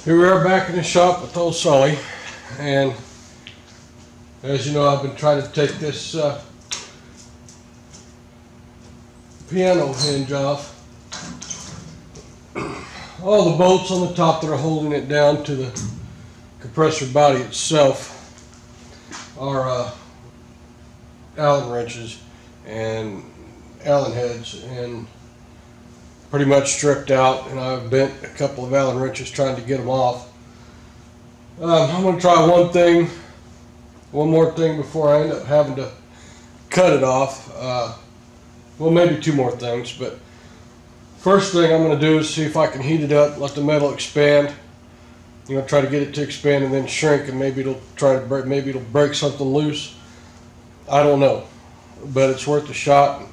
Here we are back in the shop with old Sully, and as you know, I've been trying to take this piano hinge off. All the bolts on the top that are holding it down to the compressor body itself are Allen wrenches and Allen heads, and pretty much stripped out, and I've bent a couple of Allen wrenches trying to get them off. I'm going to try one more thing before I end up having to cut it off. Well, maybe two more things, but first thing I'm going to do is see if I can heat it up, let the metal expand. Try to get it to expand and then shrink, and maybe it'll break something loose. I don't know, but it's worth a shot.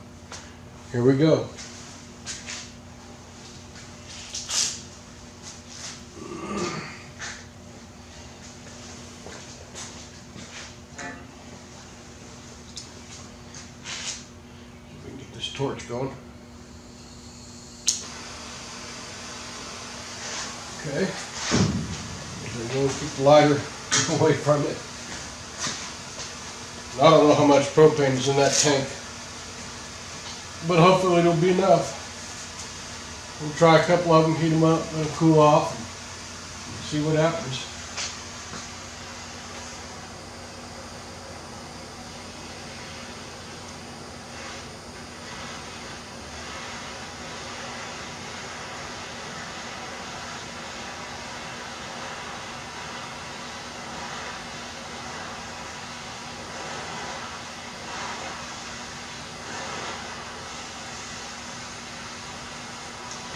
Here we go. This torch going. Okay. We're going to keep the lighter away from it. I don't know how much propane is in that tank, but hopefully it'll be enough. We'll try a couple of them, heat them up, let them cool off, and see what happens.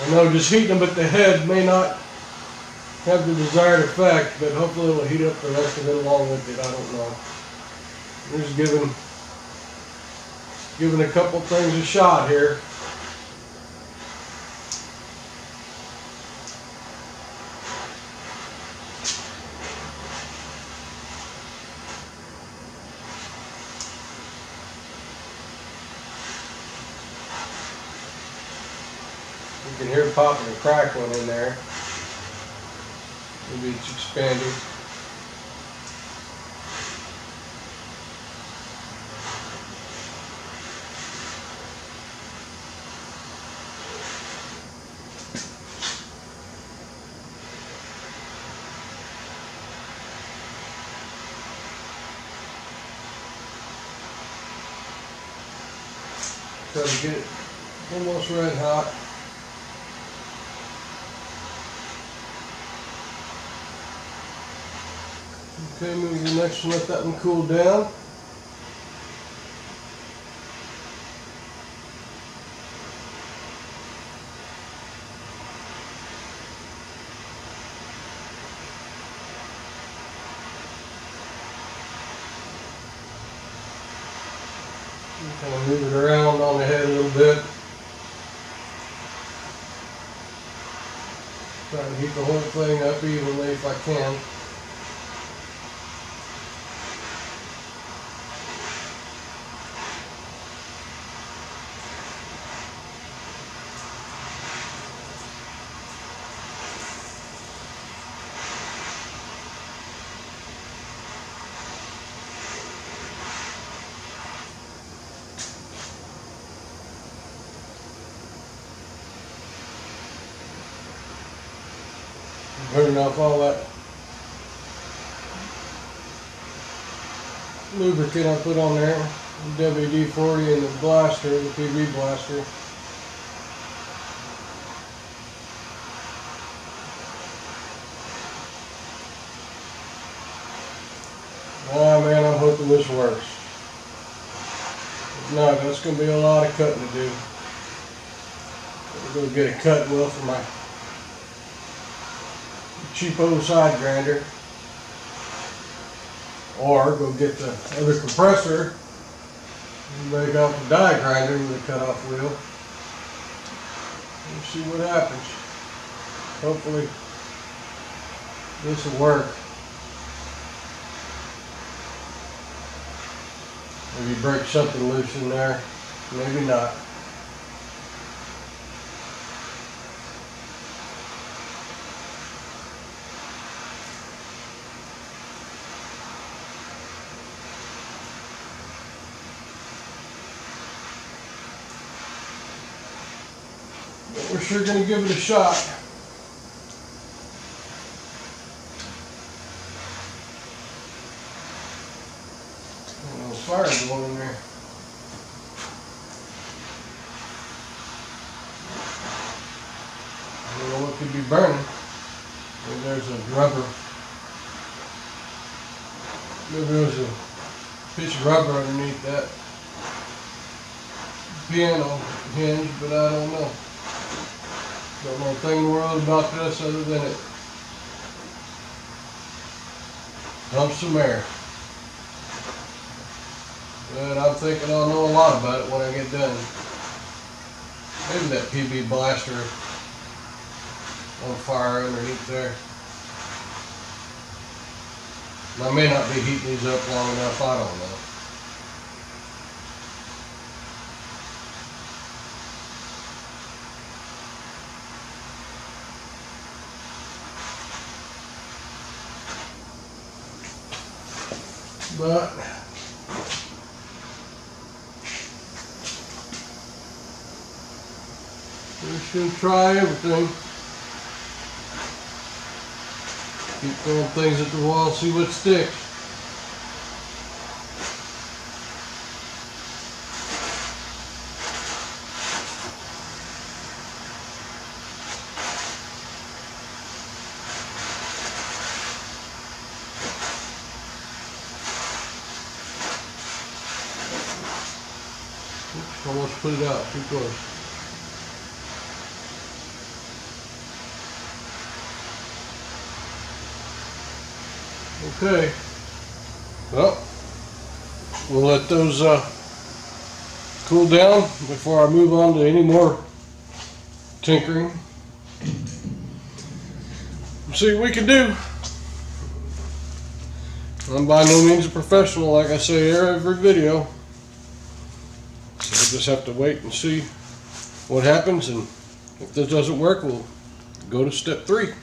I know just heating them at the head may not have the desired effect, but hopefully it'll heat up the rest of it along with it. I don't know. I'm just giving a couple things a shot here. You can hear it popping and crackling in there. Maybe it's expanding. Try to get it almost red hot. Okay, move to the next one, let that one cool down. Kind of move it around on the head a little bit. Try to heat the whole thing up evenly if I can. Burning off all that lubricant I put on there, WD-40 and the blaster, the PV blaster. Oh man, I'm hoping this works. If not, that's going to be a lot of cutting to do. I'm going to get a cut wheel for my cheapo side grinder, or go get the other compressor and make out the die grinder with a cut off wheel and see what happens. Hopefully this will work. Maybe break something loose in there, maybe not. But we're sure gonna give it a shot. Fire going in there. I don't know what could be burning. Maybe there's a rubber. Maybe there's a piece of rubber underneath that piano hinge, but I don't know. Don't know a thing in the world about this other than it pumps some air. But I'm thinking I'll know a lot about it when I get done. Maybe that PB blaster on fire underneath there. I may not be heating these up long enough, I don't know. But we're just going to try everything. Keep throwing things at the wall, see what sticks. Oops, almost put it out too close. Okay, well, we'll let those cool down before I move on to any more tinkering. See what we can do. I'm by no means a professional, like I say every video. So we'll just have to wait and see what happens, and if this doesn't work, we'll go to step 3.